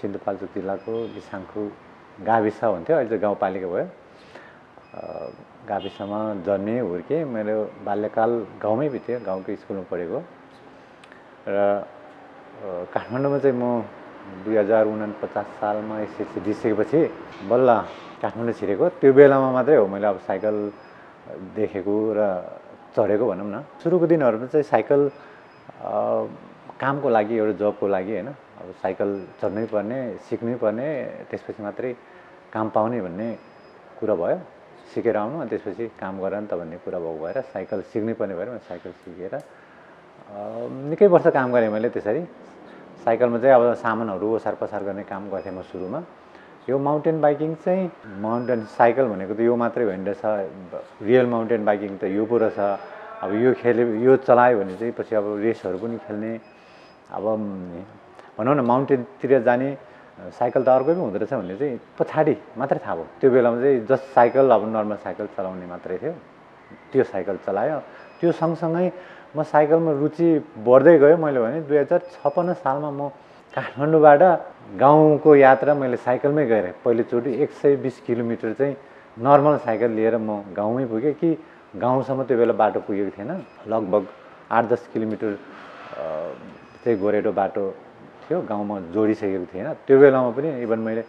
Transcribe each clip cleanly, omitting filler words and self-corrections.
सिन्धुपाल्चोक जिल्लाको गिसाङखु गाविस हुन्थ्यो, अहिले चाहिँ गाउँपालिका भयो। गाविसमा जन्मेँ, हुर्केँ। मेरो बाल्यकाल गाउँमै बित्यो, गाउँकै स्कुलमा पढेको। र काठमाडौँमा चाहिँ म 2049 सालमा एसएलसी दिइसकेपछि बल्ल काठमाडौँ छिरेको। त्यो बेलामा मात्रै हो मैले अब साइकल देखेको र चढेको भनौँ न। सुरुको दिनहरूमा चाहिँ साइकल कामको लागि, एउटा जबको लागि होइन, अब साइकल चढ्नै पर्ने, सिक्नै पर्ने, त्यसपछि मात्रै काम पाउने भन्ने कुरा भयो। सिकेर आउनु अनि त्यसपछि काम गर नि त भन्ने कुरा भएको भएर साइकल सिक्नै पर्ने भएर मैले साइकल सिकेर निकै वर्ष काम गरेँ मैले त्यसरी। साइकलमा चाहिँ अब सामानहरू ओसार पसार गर्ने काम गर्थेँ म सुरुमा। यो माउन्टेन बाइकिङ चाहिँ, माउन्टेन साइकल भनेको त यो मात्रै होइन रहेछ, रियल माउन्टेन बाइकिङ त यो पो रहेछ। अब यो चलायो भने चाहिँ पछि अब रेसहरू पनि खेल्ने, अब भनौँ न माउन्टेनतिर जाने साइकल त अर्कै पो हुँदो रहेछ भन्ने चाहिँ पछाडि मात्रै थाहा भयो। त्यो बेलामा चाहिँ जस्ट साइकल, अब नर्मल साइकल चलाउने मात्रै थियो। त्यो साइकल चलायो। त्यो सँगसँगै म साइकलमा रुचि बढ्दै गयो। मैले भने 2056 सालमा म काठमाडौँबाट गाउँको यात्रा मैले साइकलमै गएर पहिलोचोटि 120 किलोमिटर चाहिँ नर्मल साइकल लिएर म गाउँमै पुगेँ कि गाउँसम्म त्यो बेला बाटो पुगेको थिएन। लगभग 8-10 किलोमिटर चाहिँ गोरेटो बाटो थियो, गाउँमा जोडिसकेको थिएन। त्यो बेलामा पनि इभन मैले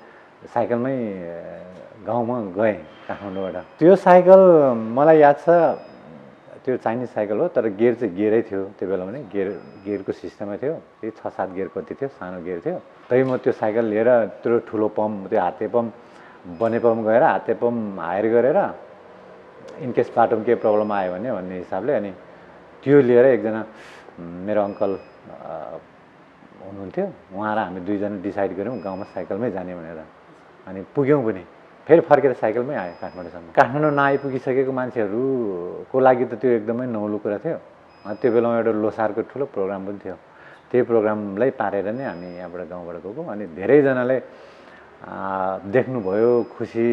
साइकलमै गाउँमा गएँ काठमाडौँबाट। त्यो साइकल मलाई याद छ, त्यो चाइनिज साइकल हो, तर गियर चाहिँ गियरै थियो त्यो बेलामा नै। गियरको सिस्टममै थियो। त्यही 6-7 गियर कति थियो, सानो गियर थियो। तै म त्यो साइकल लिएर त्यो ठुलो पम्प, त्यो हाते पम्प, बने पम्प गएर हाते पम्प हायर गरेर इनकेस बाटोमा केही प्रब्लम आयो भने भन्ने हिसाबले अनि त्यो लिएर एकजना मेरो अङ्कल हुनुहुन्थ्यो, उहाँ र हामी दुईजना डिसाइड गऱ्यौँ गाउँमा साइकलमै जाने भनेर। अनि पुग्यौँ पनि, फेरि फर्केर साइकलमै आयो काठमाडौँसम्म। काठमाडौँ नआइपुगिसकेको मान्छेहरूको लागि त त्यो एकदमै नौलो कुरा थियो। त्यो बेलामा एउटा लोसारको ठुलो प्रोग्राम पनि थियो। त्यही प्रोग्रामलाई पारेर नै हामी यहाँबाट गाउँबाट गएको। अनि धेरैजनाले देख्नुभयो, खुसी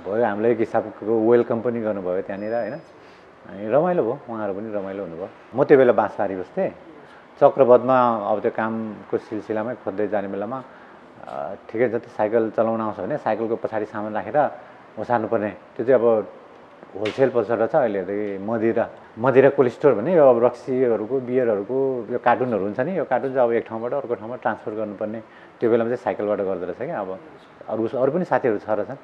भयो, हामीलाई एक हिसाबको वेलकम पनि गर्नुभयो त्यहाँनिर होइन। अनि रमाइलो भयो, उहाँहरू पनि रमाइलो हुनुभयो। म त्यो बेला बाँसबारी बस्थेँ। चक्रवधमा अब त्यो कामको सिलसिलामै खोज्दै जाने बेलामा ठिकै जति साइकल चलाउन आउँछ भने साइकलको पछाडि सामान राखेर ओसार्नुपर्ने, त्यो चाहिँ अब होलसेल पसल छ अहिले। मदिरा कोल्ड स्टोर भने यो अब रक्सीहरूको, बियरहरूको यो कार्टुनहरू हुन्छ नि, यो कार्टुन चाहिँ अब एक ठाउँबाट अर्को ठाउँमा ट्रान्सफर गर्नुपर्ने त्यो बेलामा चाहिँ साइकलबाट गर्दो रहेछ क्या। अब अरू पनि साथीहरू छ रहेछन्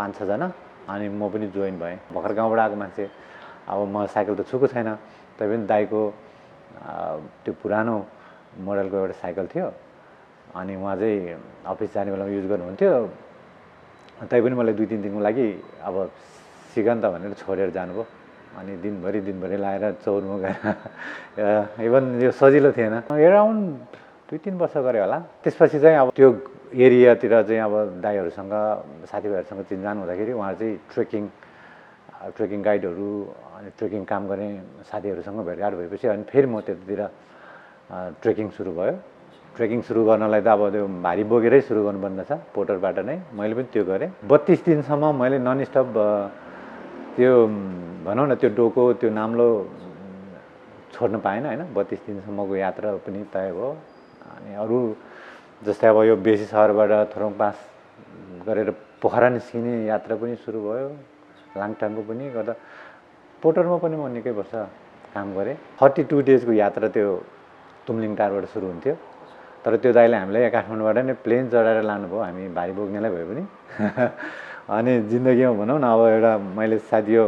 5-6 जना। अनि म पनि जोइन भएँ। भर्खर गाउँबाट आएको मान्छे, अब म साइकल त छुको छैन, तैपनि दाइको त्यो पुरानो मोडलको एउटा साइकल थियो। अनि उहाँ चाहिँ अफिस जाने बेलामा युज गर्नुहुन्थ्यो। तैपनि मलाई 2-3 दिनको लागि अब सिक नि त भनेर छोडेर जानुभयो। अनि दिनभरि लाएर चौरमा गएर इभन यो सजिलो थिएन। एराउन्ड 2-3 वर्ष गऱ्यो होला। त्यसपछि चाहिँ अब त्यो एरियातिर चाहिँ अब दाइहरूसँग, साथीभाइहरूसँग चिनजान हुँदाखेरि उहाँहरू चाहिँ ट्रेकिङ गाइडहरू अनि ट्रेकिङ काम गर्ने साथीहरूसँग भेटघाट भएपछि अनि फेरि म त्यतातिर ट्रेकिङ सुरु भयो। ट्रेकिङ सुरु गर्नलाई त अब त्यो भारी बोकेरै सुरु गर्नुपर्ने छ, पोर्टरबाट नै। मैले पनि त्यो गरेँ। 32 दिनसम्म मैले नन स्टप त्यो भनौँ न त्यो डोको त्यो नाम्लो छोड्न पाएन होइन। 32 दिनसम्मको यात्रा पनि तय भयो। अनि अरू जस्तै अब यो बेसी सहरबाट थोरङ पास गरेर पोखरा निस्किने यात्रा पनि सुरु भयो, लाङटाङको पनि गर्दा। पोर्टरमा पनि म निकै वर्ष काम गरेँ। 32 डेजको यात्रा त्यो तुमलिङ टारबाट सुरु हुन्थ्यो। तर त्यो दाइले हामीलाई काठमाडौँबाट नै प्लेन चढाएर लानुभयो, हामी भारी बोक्नेलाई भए पनि। अनि जिन्दगीमा भनौँ न अब एउटा मैले सायद यो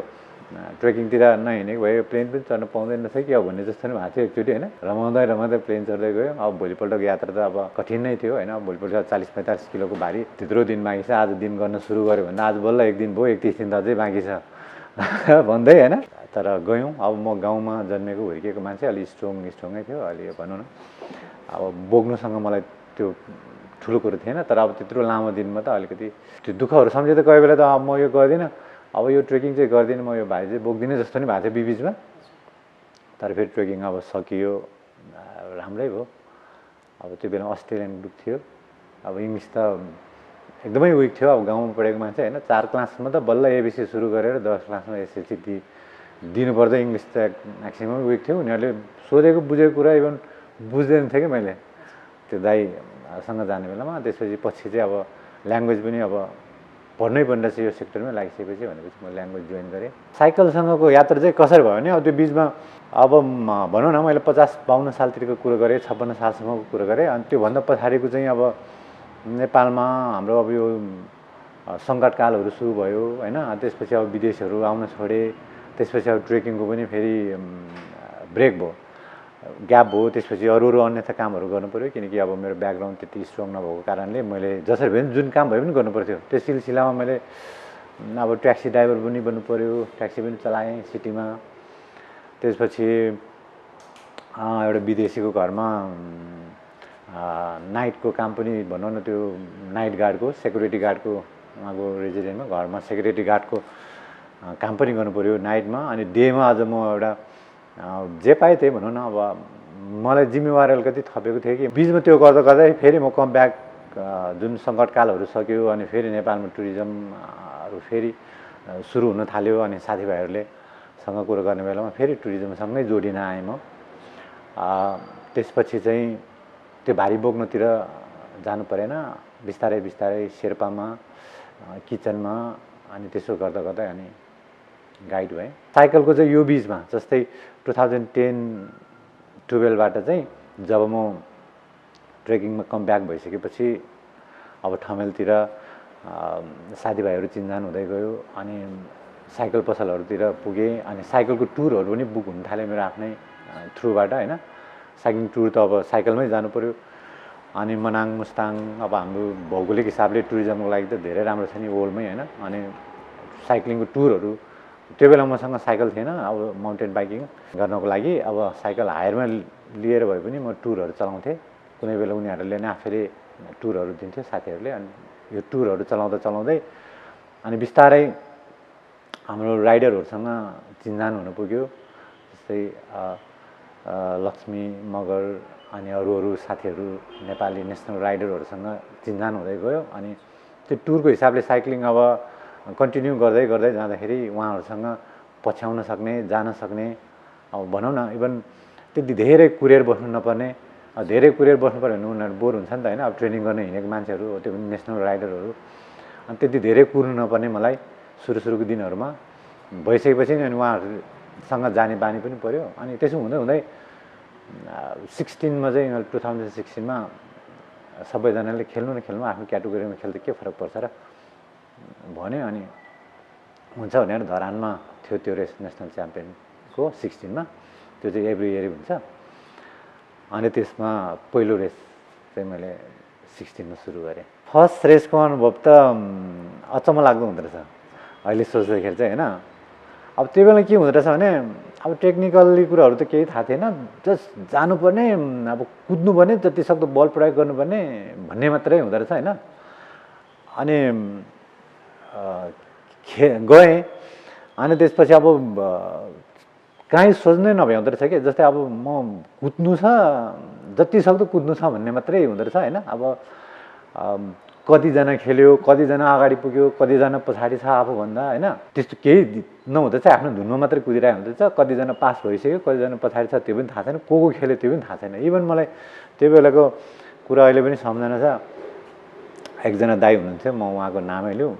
ट्रेकिङतिर नहिँडेको भए प्लेन पनि चढ्न पाउँदैन रहेछ कि अब भन्ने जस्तो नि भएको थियो एकचोटि होइन। रमाउँदै प्लेन चढ्दै गयो। अब भोलिपल्टको यात्रा त अब कठिन नै थियो होइन। भोलिपल्ट 40-45 किलोको भारी त्यत्रो दिन बाँकी छ, आज दिन गर्न सुरु गऱ्यो भने आज बल्ल 1 दिन भयो, 31 दिन त अझै बाँकी छ भन्दै होइन। तर गयौँ। अब म गाउँमा जन्मेको हुर्किएको मान्छे, अलि स्ट्रङै थियो अलि भनौँ न। अब बोक्नुसँग मलाई त्यो ठुलो कुरो थिएन। तर अब त्यत्रो लामो दिनमा त अलिकति त्यो दुःखहरू सम्झिँदा कोही बेला त अब म यो गर्दिनँ, अब यो ट्रेकिङ चाहिँ गर्दिनँ, म यो भाइ चाहिँ बोक्दिनँ जस्तो नि भएको थियो बिचमा। तर फेरि ट्रेकिङ अब सकियो, राम्रै भयो। अब त्यो बेला अस्ट्रेलियन ग्रुप थियो। अब इङ्ग्लिस त एकदमै विक थियो। अब गाउँमा पढेको मान्छे होइन। 4 क्लासमा त बल्ल एबिसी सुरु गरेर 10 क्लासमा एसएलसी दिनुपर्दा इङ्ग्लिस त म्याक्सिमम विक थियो। उनीहरूले सोधेको बुझेको कुरा इभन बुझ्दैन थियो कि मैले। त्यो दाइ सँग जाने बेलामा त्यसपछि पछि चाहिँ अब ल्याङ्ग्वेज पनि अब पढ्नै पर्ने रहेछ यो सेक्टरमै लागिसकेपछि भनेपछि म ल्याङ्ग्वेज जोइन गरेँ। साइकलसँगको यात्रा चाहिँ कसरी भयो भने अब त्यो बिचमा अब भनौँ न मैले 50-52 सालतिरको कुरो गरेँ, 56 सालसम्मको कुरो गरेँ। अनि त्योभन्दा पछाडिको चाहिँ अब नेपालमा हाम्रो अब यो सङ्कटकालहरू सुरु भयो होइन। त्यसपछि अब विदेशहरू आउन छोडे, त्यसपछि अब ट्रेकिङको पनि फेरि ब्रेक भयो, ग्याप भयो। त्यसपछि अरू अन्यथा कामहरू गर्नु पऱ्यो, किनकि अब मेरो ब्याकग्राउन्ड त्यति स्ट्रङ नभएको कारणले मैले जसरी भए पनि जुन काम भए पनि गर्नु पर्थ्यो। त्यो सिलसिलामा मैले अब ट्याक्सी ड्राइभर पनि बन्नु पऱ्यो, ट्याक्सी पनि चलाएँ सिटीमा। त्यसपछि एउटा विदेशीको घरमा नाइटको काम पनि भनौँ न, त्यो नाइट गार्डको सेक्युरिटी गार्डको उहाँको रेजिडेन्टमा घरमा सेक्युरिटी गार्डको काम पनि गर्नु पऱ्यो नाइटमा। अनि डेमा अझ म एउटा जे पाएँ त्यही भनौँ न। अब मलाई जिम्मेवारी अलिकति थपेको थियो कि बिचमा त्यो गर्दा गर्दै फेरि म कम ब्याक, जुन सङ्कटकालहरू सक्यो अनि फेरि नेपालमा टुरिज्महरू फेरि सुरु हुन थाल्यो। अनि साथीभाइहरूले सँग कुरो गर्ने बेलामा फेरि टुरिज्मसँगै जोडिन आएँ म। त्यसपछि चाहिँ त्यो भारी बोक्नतिर जानु परेन, बिस्तारै बिस्तारै शेर्पामा, किचनमा, अनि त्यसो गर्दा गर्दै अनि गाइड भएँ। साइकलको चाहिँ यो बिचमा जस्तै 2010-12बाट चाहिँ जब म ट्रेकिङमा कम ब्याक भइसकेपछि अब ठमेलतिर साथीभाइहरू चिनजान हुँदै गयो। अनि साइकल पसलहरूतिर पुगेँ। अनि साइकलको टुरहरू पनि बुक हुन थाल्यो मेरो आफ्नै थ्रुबाट होइन। साइक्लिङ टुर त अब साइकलमै जानु पऱ्यो। अनि मनाङ मुस्ताङ अब हाम्रो भौगोलिक हिसाबले टुरिज्मको लागि त धेरै राम्रो छ नि वर्ल्डमै होइन। अनि साइक्लिङको टुरहरू त्यो बेला मसँग साइकल थिएन, अब माउन्टेन बाइकिङ गर्नको लागि अब साइकल हायरमा लिएर भए पनि म टुरहरू चलाउँथेँ। कुनै बेला उनीहरूले नै आफैले टुरहरू दिन्थ्यो साथीहरूले। अनि यो टुरहरू चलाउँदा चलाउँदै अनि बिस्तारै हाम्रो राइडरहरूसँग चिनजान हुन पुग्यो। जस्तै लक्ष्मी मगर अनि अरू साथीहरू नेपाली नेसनल राइडरहरूसँग चिनजान हुँदै गयो। अनि त्यो टुरको हिसाबले साइक्लिङ अब कन्टिन्यू गर्दै गर्दै जाँदाखेरि उहाँहरूसँग पछ्याउन सक्ने, जान सक्ने, अब भनौँ न इभन त्यति धेरै कुरेर बस्नु नपर्ने। धेरै कुरेर बस्नु पऱ्यो भने उनीहरू बोर हुन्छ नि त होइन। अब ट्रेनिङ गर्न हिँडेको मान्छेहरू हो, त्यो पनि नेसनल राइडरहरू। अनि त्यति धेरै कुर्नु नपर्ने मलाई सुरुको दिनहरूमा भइसकेपछि नि अनि उहाँहरूसँग जाने बानी पनि पऱ्यो। अनि त्यसो हुँदै हुँदै 16मा चाहिँ 2016मा सबैजनाले खेल्नु आफ्नो क्याटेगोरीमा खेल्दा के फरक पर्छ र भन्यो। अनि हुन्छ भनेर धरानमा थियो त्यो रेस, नेसनल च्याम्पियनको 16मा। त्यो चाहिँ एभ्री इयर हुन्छ। अनि त्यसमा पहिलो रेस चाहिँ मैले 16मा सुरु गरेँ। फर्स्ट रेसको अनुभव त अचम्म लाग्दो हुँदो रहेछ अहिले सोच्दाखेरि चाहिँ होइन। अब त्यो बेला के हुँदो रहेछ भने अब टेक्निकल्ली कुराहरू त केही थाहा थिएन, जस्ट जानुपर्ने, अब कुद्नुपर्ने, जति सक्दो बल प्रयोग गर्नुपर्ने भन्ने मात्रै हुँदो रहेछ होइन। अनि गएँ। अनि त्यसपछि अब काहीँ सोच्नै नभ्याउँदो रहेछ कि जस्तै अब म कुद्नु छ, जति सक्दो कुद्नु छ भन्ने मात्रै हुँदो रहेछ होइन। अब कतिजना खेल्यो, कतिजना अगाडि पुग्यो, कतिजना पछाडि छ आफूभन्दा होइन। त्यस्तो केही नहुँदा चाहिँ आफ्नो धुनमा मात्रै कुदिरहेको हुँदैछ। कतिजना पास भइसक्यो, कतिजना पछाडि छ त्यो पनि थाहा छैन, को खेल्यो त्यो पनि थाहा छैन। इभन मलाई त्यो बेलाको कुरा अहिले पनि सम्झना छ। एकजना दाइ हुनुहुन्थ्यो, म उहाँको नामै लिउँ,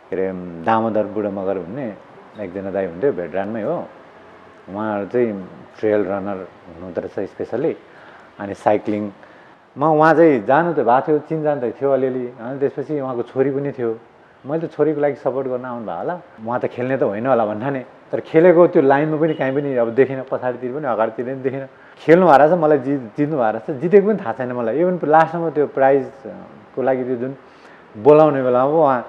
के अरे दामोदर बुढा मगर भन्ने एकजना दाइ हुन्थ्यो, भेटरानमै हो। उहाँहरू चाहिँ ट्रेल रनर हुनुहुँदो रहेछ स्पेसल्ली। अनि साइक्लिङमा उहाँ चाहिँ जानु त भएको थियो, चिनजान त थियो अलिअलि। अनि त्यसपछि उहाँको छोरी पनि थियो। मैले त छोरीको लागि सपोर्ट गर्न आउनु भयो होला, उहाँ त खेल्ने त होइन होला भन्ठाने। तर खेलेको त्यो लाइनमा पनि कहीँ पनि अब देखिनँ, पछाडितिर पनि अगाडितिर पनि देखिनँ। खेल्नु भएको रहेछ, मलाई जित्नु भएको रहेछ, जितेको पनि थाहा छैन मलाई। इभन लास्टमा त्यो प्राइजको लागि त्यो जुन बोलाउने बेलामा उहाँ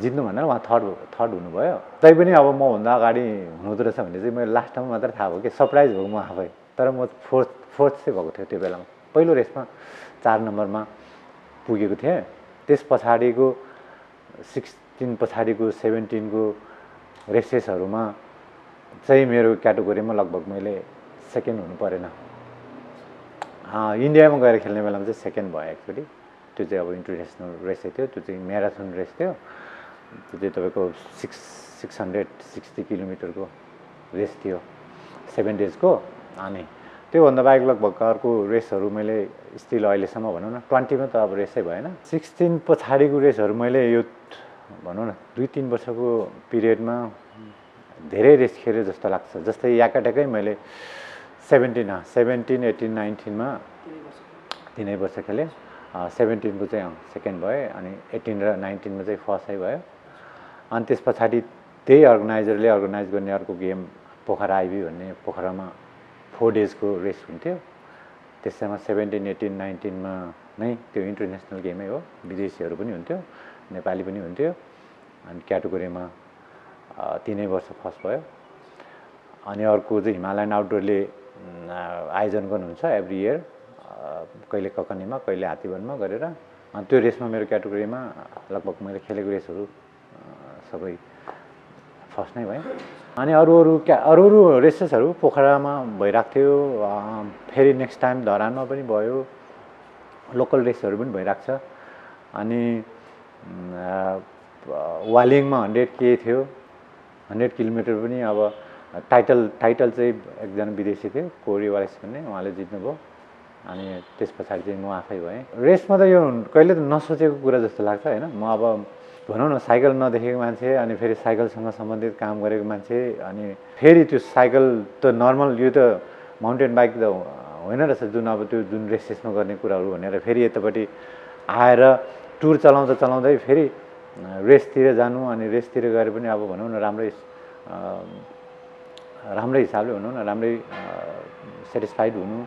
जित्नु भनेर उहाँ थर्ड हुनुभयो। तैपनि अब मभन्दा अगाडि हुनुहुँदो रहेछ भने चाहिँ मैले लास्टमा मात्रै थाहा भयो कि सरप्राइज भयो म आफै। तर म फोर्थ चाहिँ भएको थियो त्यो बेलामा। पहिलो रेसमा 4 नम्बरमा पुगेको थिएँ। त्यस पछाडिको 16 पछाडिको 17को रेसेसहरूमा चाहिँ मेरो क्याटेगोरीमा लगभग मैले सेकेन्ड हुनु परेन। इन्डियामा गएर खेल्ने बेलामा चाहिँ सेकेन्ड भयो एक्चुअली। त्यो चाहिँ अब इन्टरनेसनल रेसै थियो, त्यो चाहिँ म्याराथन रेस थियो। त्यो चाहिँ तपाईँको 660 किलोमिटरको रेस थियो 7 डेजको। अनि त्योभन्दा बाहेक लगभग अर्को रेसहरू मैले स्टिल अहिलेसम्म भनौँ न 20 मा त अब रेसै भएन। 16 पछाडिको रेसहरू मैले यो भनौँ न 2-3 वर्षको पिरियडमा धेरै रेस खेलेँ जस्तो लाग्छ। जस्तै याकाट्याकै मैले 17, 18, 19 मा 3 वर्ष खेलेँ। 17 को चाहिँ सेकेन्ड भएँ, अनि 18 र 19 मा चाहिँ फर्स्टै भयो। अनि त्यस पछाडि त्यही अर्गनाइजरले अर्गनाइज गर्ने अर्को गेम पोखरा आइबी भन्ने पोखरामा 4 डेजको रेस हुन्थ्यो। त्यसमा 17, 18, 19 मा नै त्यो इन्टरनेसनल गेमै हो, विदेशीहरू पनि हुन्थ्यो, नेपाली पनि हुन्थ्यो। अनि क्याटेगोरीमा 3 वर्ष फर्स्ट भयो। अनि अर्को चाहिँ हिमालयन आउटडोरले आयोजन गर्नुहुन्छ एभ्री इयर, कहिले ककनीमा कहिले हात्तीवनमा गरेर। अनि त्यो रेसमा मेरो क्याटेगोरीमा लगभग मैले खेलेको रेसहरू सबै फर्स्ट नै भएँ। अनि अरू रेसेसहरू पोखरामा भइरहेको थियो, फेरि नेक्स्ट टाइम धरानमा पनि भयो, लोकल रेसहरू पनि भइरहेको छ। अनि वालिङमा 100K थियो, 100 किलोमिटर पनि। अब टाइटल चाहिँ एकजना विदेशी थियो, कोरी वालेस भन्ने, उहाँले जित्नुभयो। अनि त्यस पछाडि चाहिँ म आफै भएँ। रेसमा त यो कहिले त नसोचेको कुरा जस्तो लाग्छ होइन। म अब भनौँ न साइकल नदेखेको मान्छे, अनि फेरि साइकलसँग सम्बन्धित काम गरेको मान्छे, अनि फेरि त्यो साइकल त नर्मल यो त माउन्टेन बाइक त होइन रहेछ जुन रेसेसमा गर्ने कुराहरू भनेर फेरि यतापट्टि आएर टुर चलाउँदै फेरि रेसतिर जानु। अनि रेसतिर गएर पनि अब भनौँ न राम्रै हिसाबले भनौँ न राम्रै सेटिस्फाइड हुनु,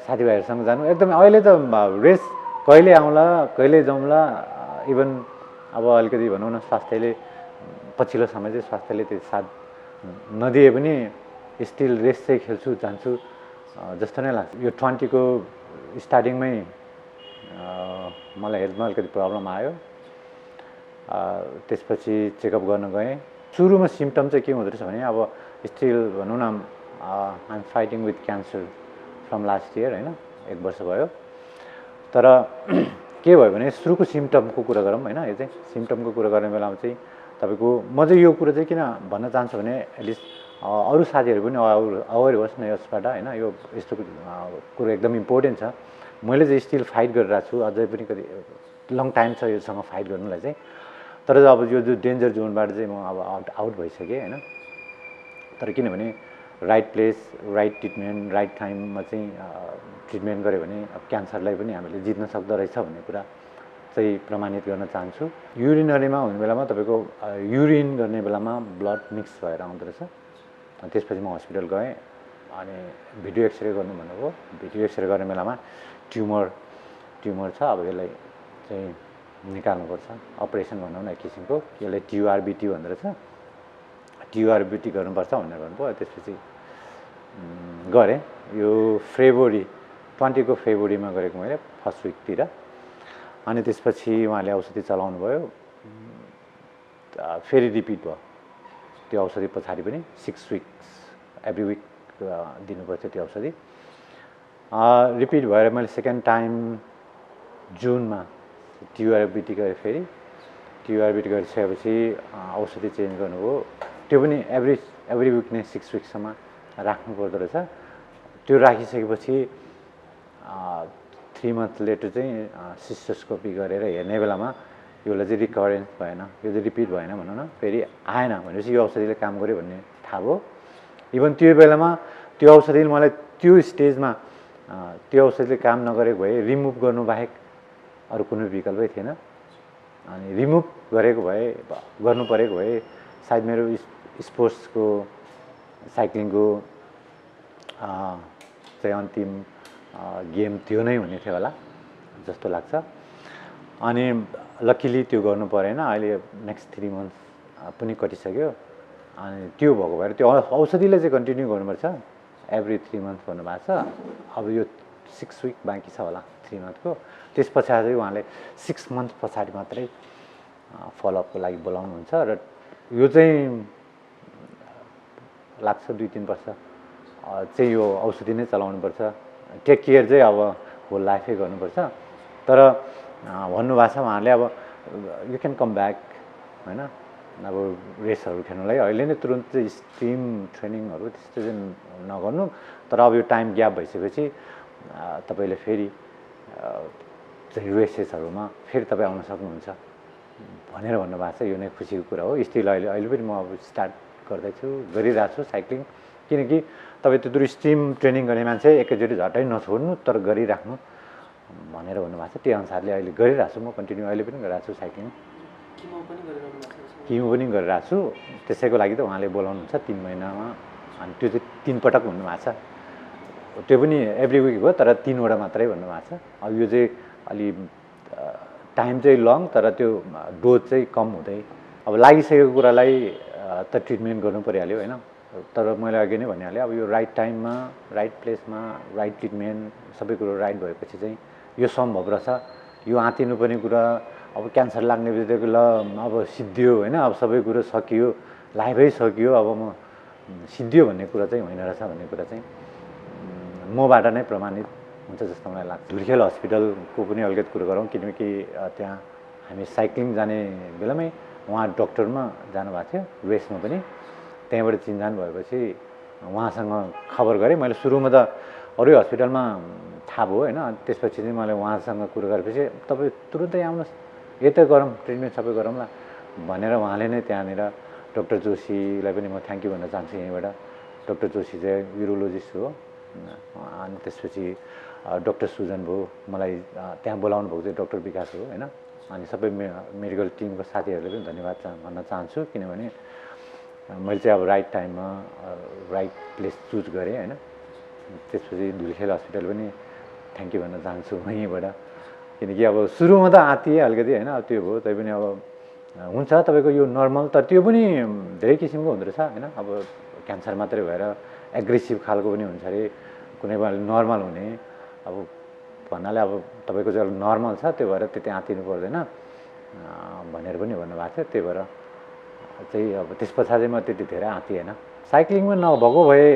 साथीभाइहरूसँग जानु एकदमै। अहिले त रेस कहिले आउँला कहिले जाउँला, इभन अब अलिकति भनौँ न स्वास्थ्यले पछिल्लो समय चाहिँ स्वास्थ्यले त्यो साथ नदिए पनि स्टिल रेस चाहिँ खेल्छु जान्छु जस्तो नै लाग्छ। यो 20 को स्टार्टिङमै मलाई हेल्थमा अलिकति प्रब्लम आयो। त्यसपछि चेकअप गर्न गएँ। सुरुमा सिम्पटम चाहिँ के हुँदो रहेछ भने अब स्टिल भनौँ न I'm fighting with cancer from last year होइन, 1 वर्ष भयो। तर के भयो भने सुरुको सिम्पटमको कुरा गरौँ होइन। यो चाहिँ सिम्पटमको कुरा गर्ने बेलामा चाहिँ तपाईँको म चाहिँ यो कुरा चाहिँ किन भन्न चाहन्छु भने एटलिस्ट अरू साथीहरू पनि अवेर होस् न यसबाट होइन। यो यस्तो कुरो एकदम इम्पोर्टेन्ट छ। मैले चाहिँ स्टिल फाइट गरिरहेको छु, अझै पनि कति लङ टाइम छ योसँग फाइट गर्नुलाई चाहिँ। तर अब यो जो डेन्जर जोनबाट चाहिँ म अब आउट भइसकेँ होइन। तर किनभने right place right treatment right टाइममा चाहिँ ट्रिटमेन्ट गऱ्यो भने अब क्यान्सरलाई पनि हामीले जित्न सक्दो रहेछ भन्ने कुरा चाहिँ प्रमाणित गर्न चाहन्छु। युरिनरीमा हुने बेलामा तपाईँको युरिन गर्ने बेलामा ब्लड मिक्स भएर आउँदो रहेछ। अनि त्यसपछि म हस्पिटल गएँ, अनि भिडियो एक्सरे गर्नु भन्नुभयो। भिडियो एक्सरे गर्ने बेलामा ट्युमर छ, अब यसलाई चाहिँ निकाल्नुपर्छ, अपरेसन भनौँ न एक किसिमको। यसलाई TURBT भन्दो रहेछ, TURBT गर्नुपर्छ भनेर भन्नुभयो। त्यसपछि गरेँ। यो फेब्रुअरी 20 को फेब्रुअरीमा गरेको मैले फर्स्ट विकतिर। अनि त्यसपछि उहाँले औषधि चलाउनु भयो, फेरि रिपिट भयो त्यो औषधि पछाडि पनि 6 विक्स एभ्री विक दिनुपर्थ्यो त्यो औषधि। रिपिट भएर मैले सेकेन्ड टाइम जुनमा TURBT गरेँ। फेरि TURBT गरिसकेपछि औषधि चेन्ज गर्नुभयो। त्यो पनि एभ्री विक नै 6 विकसम्म राख्नु पर्दो रहेछ। त्यो राखिसकेपछि 3 मन्थ लेटर चाहिँ सिस्टोस्कोपी गरेर हेर्ने बेलामा यसलाई चाहिँ रिकरेन्स भएन, यो चाहिँ रिपिट भएन भनौँ न, फेरि आएन भनेपछि यो औषधिले काम गर्यो भन्ने थाहा भयो। इभन त्यो बेलामा त्यो औषधिले मलाई त्यो स्टेजमा त्यो औषधिले काम नगरेको भए रिमुभ गर्नु बाहेक अरू कुनै विकल्पै थिएन। अनि रिमुभ गर्नु परेको भए सायद मेरो स्पोर्ट्सको साइक्लिङको चाहिँ अन्तिम गेम थियो नै हुने थियो होला जस्तो लाग्छ। अनि लकिली त्यो गर्नु परेन। अहिले नेक्स्ट 3 मन्थ पनि कटिसक्यो। अनि त्यो भएको भएर त्यो औषधिले चाहिँ कन्टिन्यू गर्नुपर्छ, एभ्री 3 मन्थ भन्नुभएको छ। अब यो 6 विक बाँकी छ होला 3 मन्थको। त्यस पछाडि चाहिँ उहाँले 6 मन्थ पछाडि मात्रै फलोअपको लागि बोलाउनुहुन्छ। र यो चाहिँ लाग्छ 2-3 वर्ष चाहिँ यो औषधि नै चलाउनुपर्छ। टेक केयर चाहिँ अब होल लाइफै गर्नुपर्छ। तर भन्नुभएको छ उहाँहरूले अब यु क्यान कम ब्याक होइन, अब रेसहरू खेल्नुलाई अहिले नै तुरुन्त चाहिँ स्ट्रिम ट्रेनिङहरू त्यस्तो चाहिँ नगर्नु, तर अब यो टाइम ग्याप भइसकेपछि तपाईँले फेरि चाहिँ रेसेसहरूमा फेरि तपाईँ आउन सक्नुहुन्छ भनेर भन्नुभएको छ। यो नै खुसीको कुरा हो। स्टिल अहिले पनि म अब स्टार्ट गर्दैछु, गरिरहेको छु साइक्लिङ, किनकि तपाईँ त्यत्रो स्ट्रिम ट्रेनिङ गर्ने मान्छे एकैचोटि झट्टै नछोड्नु, तर गरिराख्नु भनेर भन्नुभएको छ। त्यही अनुसारले अहिले गरिरहेको छु, म कन्टिन्यू अहिले पनि गरिरहेको छु साइक्लिङ। किमो पनि गरिरहेको छु, त्यसैको लागि त उहाँले बोलाउनुहुन्छ 3 महिनामा, अनि त्यो चाहिँ 3 पटक भन्नुभएको छ। त्यो पनि एभ्री विक हो, तर 3 वटा मात्रै भन्नुभएको छ। अब यो चाहिँ अलि टाइम चाहिँ लङ, तर त्यो डोज चाहिँ कम हुँदै। अब लागिसकेको कुरालाई त ट्रिटमेन्ट गर्नु परिहाल्यो होइन, तर मैले अघि नै भनिहालेँ, अब यो राइट टाइममा राइट प्लेसमा राइट ट्रिटमेन्ट सबै कुरो राइट भएपछि चाहिँ यो सम्भव रहेछ। यो आँतिनुपर्ने कुरा, अब क्यान्सर लाग्ने बित्तिकै ल अब सिद्धियो होइन, अब सबै कुरो सकियो, लाइफै सकियो, अब म सिद्धियो भन्ने कुरा चाहिँ होइन रहेछ भन्ने कुरा चाहिँ मबाट नै प्रमाणित हुन्छ जस्तो मलाई लाग्छ। धुर्खेल हस्पिटलको पनि अलिकति कुरो गरौँ, किनकि त्यहाँ हामी साइक्लिङ जाने बेलामै उहाँ डक्टरमा जानुभएको थियो, रेसमा पनि। त्यहाँबाट चिन्जान भएपछि उहाँसँग खबर गरेँ मैले। सुरुमा त अरू हस्पिटलमा थाहा भयो होइन, त्यसपछि चाहिँ मैले उहाँसँग कुरो गरेपछि तपाईँ तुरुन्तै आउनुहोस्, यतै गरौँ, ट्रिटमेन्ट सबै गरौँला भनेर उहाँले नै त्यहाँनिर डक्टर जोशीलाई पनि म थ्याङ्क यू भन्न चाहन्छु यहीँबाट। डक्टर जोशी चाहिँ युरोलोजिस्ट हो, अनि त्यसपछि डक्टर सुजन भयो, मलाई त्यहाँ बोलाउनु भएको चाहिँ डक्टर विकास हो होइन, अनि सबै मेडिकल टिमको साथीहरूले पनि धन्यवाद भन्न चाहन्छु, किनभने मैले चाहिँ अब राइट टाइममा राइट प्लेस चुज गरेँ होइन। त्यसपछि धुर्खेल हस्पिटल पनि थ्याङ्क यू भन्न चाहन्छु यहीँबाट, किनकि अब सुरुमा त आँतिए अलिकति होइन, अब त्यो भयो, तैपनि अब हुन्छ तपाईँको यो नर्मल, तर त्यो पनि धेरै किसिमको हुँदो रहेछ होइन। अब क्यान्सर मात्रै भएर एग्रेसिभ खालको पनि हुन्छ अरे, कुनै बेला नर्मल हुने, अब भन्नाले अब तपाईँको चाहिँ नर्मल छ, त्यो भएर त्यति आँतिनु पर्दैन भनेर पनि भन्नुभएको थियो। त्यही भएर चाहिँ अब त्यस पछाडि चाहिँ म त्यति धेरै आँतिएन। साइक्लिङमा नभएको भए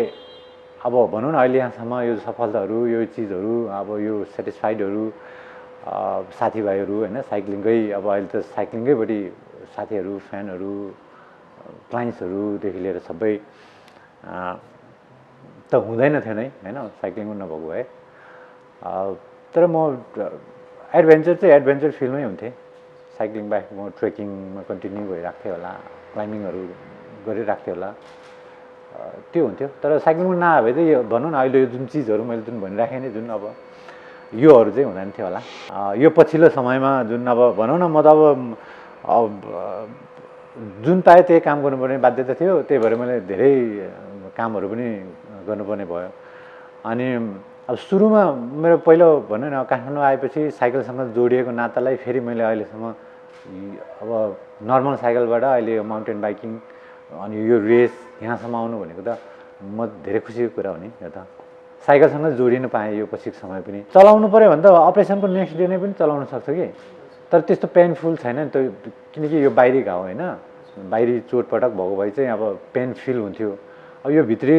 अब भनौँ न अहिले यहाँसम्म यो सफलताहरू, यो चिजहरू, अब यो सेटिस्फाइडहरू साथीभाइहरू होइन, साइक्लिङकै अब अहिले त साइक्लिङकैपट्टि साथीहरू, फ्यानहरू, क्लाइन्ट्सहरूदेखि लिएर सबै त हुँदैन थियो नै होइन साइक्लिङमा नभएको भए। तर म एडभेन्चर चाहिँ एडभेन्चर फिल्डमै हुन्थेँ। साइक्लिङ बाहेक म ट्रेकिङमा कन्टिन्यू भइरहेको थिएँ होला, क्लाइम्बिङहरू गरिरहेको थिएँ होला, त्यो हुन्थ्यो। तर साइक्लिङमा नआए भए चाहिँ भनौँ न अहिले यो जुन चिजहरू मैले जुन भनिराखेँ नि, जुन अब योहरू चाहिँ हुँदैन थियो होला। यो पछिल्लो समयमा जुन अब भनौँ न, म त अब जुन पाएँ त्यही काम गर्नुपर्ने बाध्यता थियो, त्यही भएर मैले धेरै कामहरू पनि गर्नुपर्ने भयो। अनि अब सुरुमा मेरो पहिलो भनौँ न काठमाडौँ आएपछि साइकलसँग जोडिएको नातालाई फेरि मैले अहिलेसम्म अब नर्मल साइकलबाट अहिले यो माउन्टेन बाइकिङ अनि यो रेस यहाँसम्म आउनु भनेको त म धेरै खुसीको कुरा हो नि। यो त साइकलसँग जोडिन पाएँ यो पछिको समय पनि। चलाउनु पऱ्यो भने त अपरेसनको नेक्स्ट डे नै पनि चलाउन सक्छ कि, तर त्यस्तो पेनफुल छैन नि त, किनकि यो बाहिरी घाउ होइन, बाहिरी चोटपटक भएको भए चाहिँ अब पेन फिल हुन्थ्यो। अब यो भित्री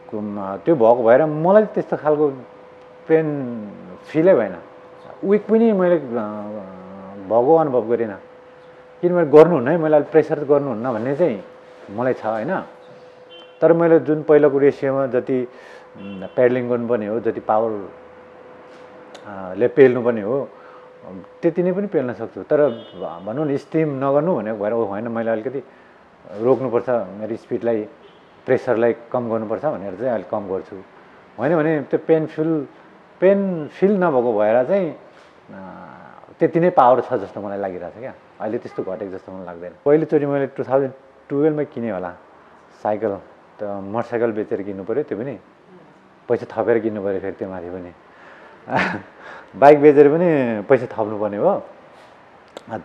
त्यो भएको भएर मलाई त्यस्तो खालको पेन फिलै भएन, विक पनि मैले भएको अनुभव गरिनँ, किनभने गर्नुहुन्न है, मैले अलिक प्रेसर गर्नुहुन्न भन्ने चाहिँ मलाई छ होइन। तर मैले जुन पहिलाको रेसियोमा जति पेडलिङ गर्नुपर्ने हो, जति पावरले पेल्नुपर्ने हो त्यति नै पनि पेल्न सक्छु। तर भनौँ न स्टिम नगर्नु भनेको भएर होइन, मैले अलिकति रोक्नुपर्छ, मेरो स्पिडलाई प्रेसरलाई कम गर्नुपर्छ भनेर चाहिँ अलिक कम गर्छु। होइन भने त्यो पेन फिल नभएको भएर चाहिँ त्यति नै पावर छ जस्तो मलाई लागिरहेछ क्या। अहिले त्यस्तो घटेको जस्तो मलाई लाग्दैन। पहिलोचोटि मैले 2012मा किनेँ होला साइकल, त मोटरसाइकल बेचेर किन्नु पऱ्यो, त्यो पनि पैसा थपेर किन्नु पऱ्यो फेरि त्यो माथि पनि बाइक बेचेर पनि पैसा थप्नुपर्ने हो,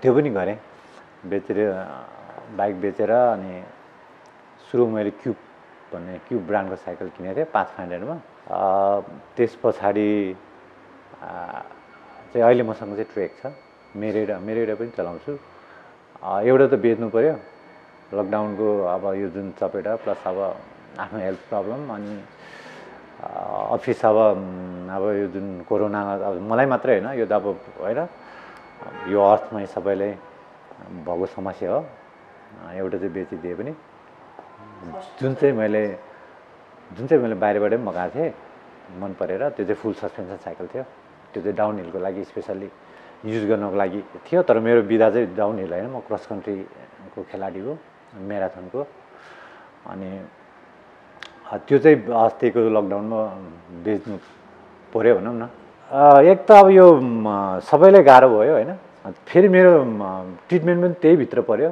त्यो पनि गरेँ। बेचेर बाइक बेचेर अनि सुरु मैले क्युब ब्रान्डको साइकल किनेको थिएँ 500मा। त्यस पछाडि चाहिँ अहिले मसँग चाहिँ ट्रेक छ, मेरेडा पनि चलाउँछु। एउटा त बेच्नु पऱ्यो लकडाउनको अब यो जुन चपेटा, प्लस अब आफ्नो हेल्थ प्रब्लम, अनि अफिस अब यो जुन कोरोना, अब मलाई मात्रै होइन, यो त अब होइन यो अर्थमै सबैलाई भएको समस्या हो। एउटा चाहिँ बेचिदिए पनि जुन चाहिँ मैले बाहिरबाटै मगाएको थिएँ मन परेर, त्यो चाहिँ फुल सस्पेन्सन साइकल थियो। त्यो चाहिँ डाउन हिलको लागि स्पेसल्ली युज गर्नको लागि थियो। तर मेरो विधा चाहिँ डाउन हिल होइन, म क्रस कन्ट्रीको खेलाडी हो, म्याराथनको। अनि त्यो चाहिँ अस्तिको लकडाउनमा बेच्नु पऱ्यो भनौँ न। एक त अब यो सबैलाई गाह्रो भयो होइन, फेरि मेरो ट्रिटमेन्ट पनि त्यही भित्र पऱ्यो,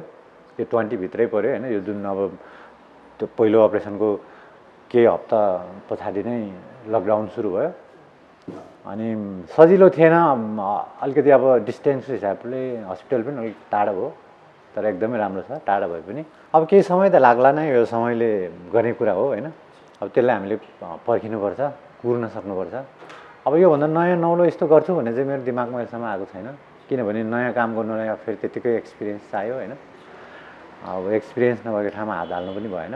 त्यो 20 भित्रै पऱ्यो होइन। यो जुन अब त्यो पहिलो अपरेसनको केही हप्ता पछाडि नै लकडाउन सुरु भयो। अनि सजिलो थिएन, अलिकति अब डिस्टेन्स हिसाबले हस्पिटल पनि अलिक टाढो भयो, तर एकदमै राम्रो छ। टाढो भए पनि अब केही समय त लाग्ला नै, यो समयले गर्ने कुरा हो होइन। अब त्यसलाई हामीले पर्खिनुपर्छ, कुर्न सक्नुपर्छ। अब योभन्दा नयाँ नौलो यस्तो गर्छु भन्ने चाहिँ मेरो दिमागमा अहिलेसम्म आएको छैन, किनभने नयाँ काम गर्नुलाई अब फेरि त्यतिकै एक्सपिरियन्स चाहियो होइन। अब एक्सपिरियन्स नभएको ठाउँमा हात हाल्नु पनि भएन।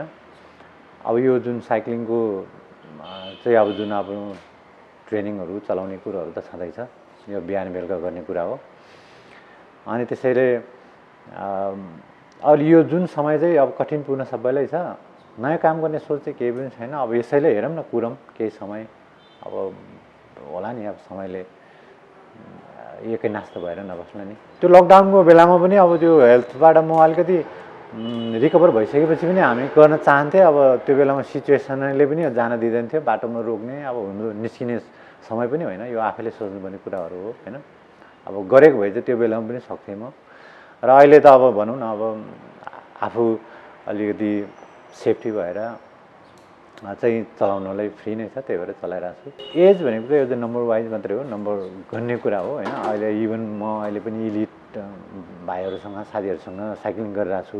अब यो जुन साइक्लिङको चाहिँ अब जुन अब ट्रेनिङहरू चलाउने कुरोहरू त छँदैछ, यो बिहान बेलुका गर्ने कुरा हो। अनि त्यसैले अब यो जुन समय चाहिँ अब कठिनपूर्ण सबैलाई छ, नयाँ काम गर्ने सोच चाहिँ केही पनि छैन। अब यसैले हेरौँ न, कुरौँ केही समय, अब होला नि, अब समयले एकै नास्ता भएर नबस्ला नि। त्यो लकडाउनको बेलामा पनि अब त्यो हेल्थबाट म अलिकति रिकभर भइसकेपछि पनि हामी गर्न चाहन्थेँ। अब त्यो बेलामा सिचुएसनले पनि जान दिँदैन थियो, बाटोमा रोक्ने अब निस्किने समय पनि होइन। यो आफैले सोच्नुपर्ने कुराहरू हो होइन। अब गरेको भए चाहिँ त्यो बेलामा पनि सक्थेँ म। र अहिले त अब भनौँ न, अब आफू अलिकति सेफ्टी भएर चाहिँ चलाउनलाई फ्री नै छ, त्यही भएर चलाइरहेको छु। एज भनेको चाहिँ एउटा नम्बर वाइज मात्रै हो, नम्बर गन्ने कुरा हो होइन। अहिले इभन म अहिले पनि इलिट भाइहरूसँग साथीहरूसँग साइक्लिङ गरिरहेको छु।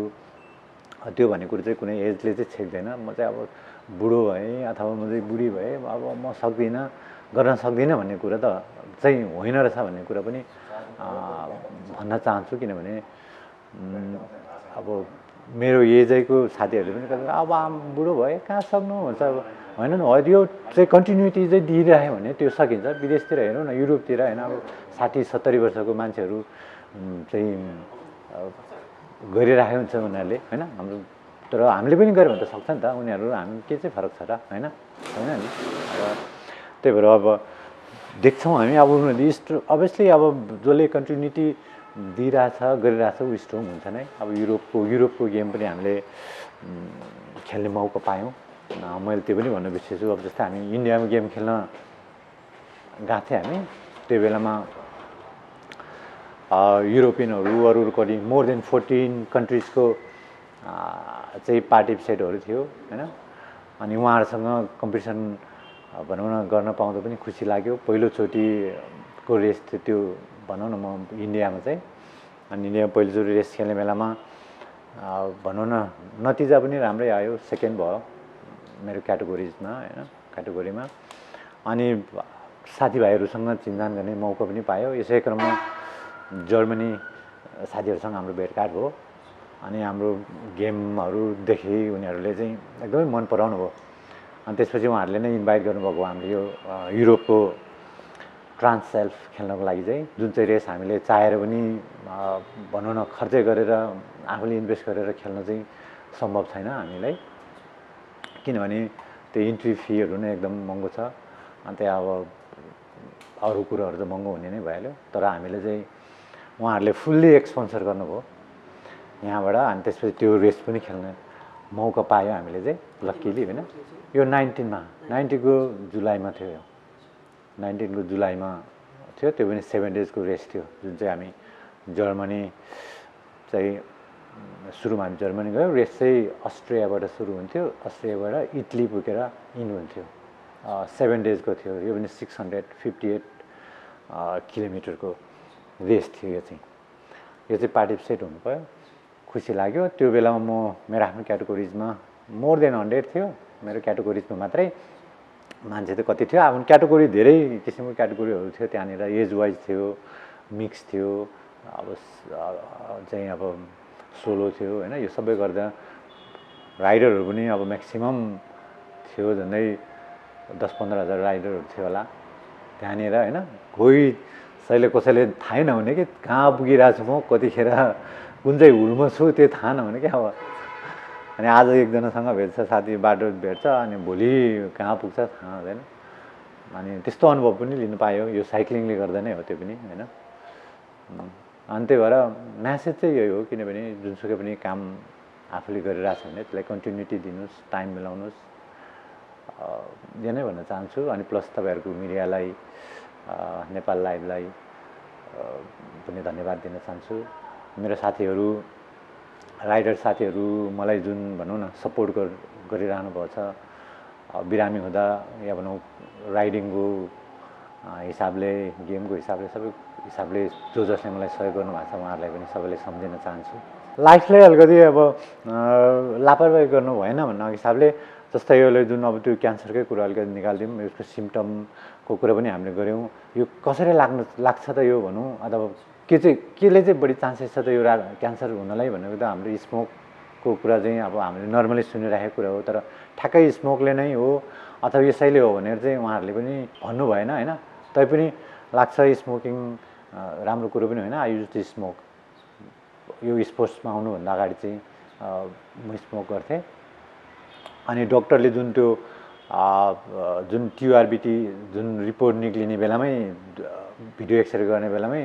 त्यो भन्ने कुरो चाहिँ कुनै एजले चाहिँ छेक्दैन। म चाहिँ अब बुढो भएँ अथवा म चाहिँ बुढी भएँ, अब म सक्दिनँ, गर्न सक्दिनँ भन्ने कुरा त चाहिँ होइन रहेछ भन्ने कुरा पनि भन्न चाहन्छु। किनभने अब मेरो एजैको साथीहरूले पनि कहिले अब बुढो भए कहाँ सक्नु भन्छ, अब होइन नि। यो चाहिँ कन्टिन्युटी चाहिँ दिइरह्यो भने त्यो सकिन्छ। विदेशतिर हेरौँ न, युरोपतिर होइन, अब 60-70 वर्षको मान्छेहरू चाहिँ गरिरहेको हुन्छ उनीहरूले होइन। हाम्रो तर हामीले पनि गऱ्यो भने त सक्छ नि त, उनीहरू हामी के चाहिँ फरक छ र होइन, होइन नि। अब त्यही भएर अब देख्छौँ हामी, अब उनीहरूले अभियसली अब जसले कन्टिन्युटी दिइरहेछ गरिरहेछ ऊ स्ट्रङ हुन्छ नै। अब युरोपको गेम पनि हामीले खेल्ने मौका पायौँ। मैले त्यो पनि भन्न बिर्सेछु। अब जस्तै हामी इन्डियामा गेम खेल्न गएको थिएँ हामी, त्यो बेलामा युरोपियनहरू अरू कति मोर देन 14 कन्ट्रिजको चाहिँ पार्टिसिपेटहरू थियो होइन। अनि उहाँहरूसँग कम्पिटिसन भनौँ न गर्न पाउँदा पनि खुसी लाग्यो। पहिलोचोटिको रेस थियो त्यो भनौँ न, म इन्डियामा चाहिँ। अनि इन्डियामा पहिलोचोटि रेस खेल्ने बेलामा भनौँ न नतिजा पनि राम्रै आयो, सेकेन्ड भयो मेरो क्याटेगोरिजमा होइन, क्याटेगोरीमा। अनि साथीभाइहरूसँग चिनजान गर्ने मौका पनि पायो। यसै क्रममा जर्मनी साथीहरूसँग हाम्रो भेटघाट भयो। अनि हाम्रो गेमहरू देखे उनीहरूले चाहिँ एकदमै मन पराउनु भयो। अनि त्यसपछि उहाँहरूले नै इन्भाइट गर्नुभएको हामीले यो युरोपको ट्रान्ससेल्फ खेल्नको लागि चाहिँ, जुन चाहिँ रेस हामीले चाहेर पनि भनौँ न खर्च गरेर आफूले इन्भेस्ट गरेर खेल्न चाहिँ सम्भव छैन हामीलाई, किनभने त्यो इन्ट्री फीहरू नै एकदम महँगो छ। अनि त्यहाँ अब अरू कुरोहरू त महँगो हुने नै भइहाल्यो। तर हामीले चाहिँ उहाँहरूले फुल्ली एक्सपोन्सर गर्नुभयो यहाँबाट। अनि त्यसपछि त्यो रेस पनि खेल्ने मौका पायो हामीले चाहिँ लक्किली होइन। यो 19को जुलाईमा थियो, 19को जुलाईमा थियो। त्यो पनि 7 डेजको रेस थियो, जुन चाहिँ हामी जर्मनी चाहिँ सुरुमा हामी जर्मनी गयो। रेस चाहिँ अस्ट्रियाबाट सुरु हुन्थ्यो, अस्ट्रियाबाट इटली पुगेर इन हुन्थ्यो। 7 डेजको थियो। यो पनि 658 किलोमिटरको रेस थियो। यो चाहिँ पार्टिसिपेट हुनु पायो, खुसी लाग्यो। त्यो बेलामा म मेरो आफ्नो क्याटेगोरिजमा मोर देन 100 थियो मेरो क्याटेगोरिजमा मात्रै। मान्छे त कति थियो, अब क्याटेगोरी धेरै किसिमको क्याटेगोरीहरू थियो त्यहाँनिर, एज वाइज थियो, मिक्स थियो, अब चाहिँ अब सोलो थियो होइन। यो सबै गर्दा राइडरहरू पनि अब म्याक्सिमम थियो, झन्डै 10-15 हजार राइडरहरू थियो होला त्यहाँनिर होइन। कोही कसैले थाहै नहुने कि कहाँ पुगिरहेको छु म, कतिखेर कुन चाहिँ हुलमा छु त्यो थाहा नहुने क्या अब। अनि आज एकजनासँग भेट्छ, साथी बाटो भेट्छ, अनि भोलि कहाँ पुग्छ थाहा हुँदैन। अनि त्यस्तो अनुभव पनि लिनु पायो, यो साइक्लिङले गर्दा नै हो त्यो पनि होइन। अनि त्यही भएर म्यासेज चाहिँ यही हो, किनभने जुनसुकै पनि काम आफूले गरिरहेको छ भने त्यसलाई कन्टिन्युटी दिनुहोस्, टाइम मिलाउनुहोस्, यो नै भन्न चाहन्छु। अनि प्लस तपाईँहरूको मिडियालाई, नेपाल लाइभलाई पनि धन्यवाद दिन चाहन्छु। मेरो साथीहरू, राइडर साथीहरू मलाई जुन भनौँ न सपोर्ट गरिरहनु भएको छ, बिरामी हुँदा या भनौँ राइडिङको हिसाबले, गेमको हिसाबले, सबै हिसाबले जसले मलाई सहयोग गर्नुभएको छ उहाँहरूलाई पनि सबैले सम्झिन चाहन्छु। लाइफलाई अलिकति अब लापरवाही गर्नु भएन भन्ने हिसाबले, जस्तै यसले जुन अब त्यो क्यान्सरकै कुरा अलिकति निकालिदिउँ, यसको सिम्टमको कुरा पनि हामीले गऱ्यौँ। यो कसरी लाग्छ त यो भनौँ, अथवा केले चाहिँ बढी चान्सेस छ त यो क्यान्सर हुनलाई भनेको त हाम्रो स्मोकको कुरा चाहिँ अब हामीले नर्मली सुनिरहेको कुरा हो। तर ठ्याक्कै स्मोकले नै हो अथवा यसैले हो भनेर चाहिँ उहाँहरूले पनि भन्नु भएन होइन। तैपनि लाग्छ स्मोकिङ राम्रो कुरो पनि होइन। आई युज टु स्मोक, यो स्पोर्ट्समा आउनुभन्दा अगाडि चाहिँ म स्मोक गर्थेँ। अनि डक्टरले जुन त्यो जुन TURBT जुन रिपोर्ट निक्लिने बेलामै, भिडियो एक्सरे गर्ने बेलामै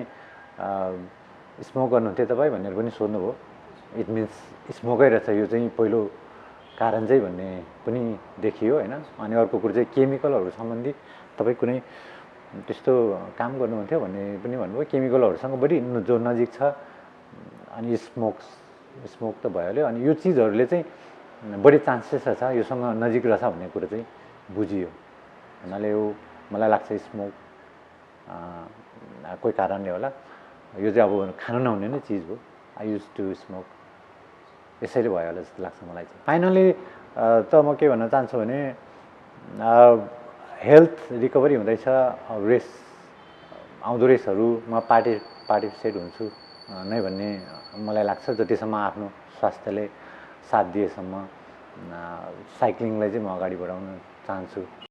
स्मोक गर्नुहुन्थ्यो तपाईँ भनेर पनि सोध्नुभयो। इट मिन्स स्मोकै रहेछ यो चाहिँ पहिलो कारण चाहिँ भन्ने पनि देखियो होइन। अनि अर्को कुरो चाहिँ केमिकलहरू सम्बन्धी तपाईँ कुनै त्यस्तो काम गर्नुहुन्थ्यो भन्ने पनि भन्नुभयो। केमिकलहरूसँग बढी जो नजिक छ, अनि स्मोक त भइहाल्यो। अनि यो चिजहरूले चाहिँ बढी चान्सेस छ योसँग नजिक रहेछ भन्ने कुरो चाहिँ बुझियो। हुनाले यो मलाई लाग्छ स्मोक कोही कारणले होला, यो चाहिँ अब खानु नहुने नै चिज हो। आई युज टु स्मोक, यसैले भयो होला जस्तो लाग्छ मलाई चाहिँ। फाइनली त म के भन्न चाहन्छु भने हेल्थ रिकभरी हुँदैछ, रेस आउँदो रेसहरूमा पार्टिसिपेट हुन्छु नै भन्ने मलाई लाग्छ। जतिसम्म आफ्नो स्वास्थ्यले साथ दिएसम्म साइक्लिङलाई चाहिँ म अगाडि बढाउन चाहन्छु।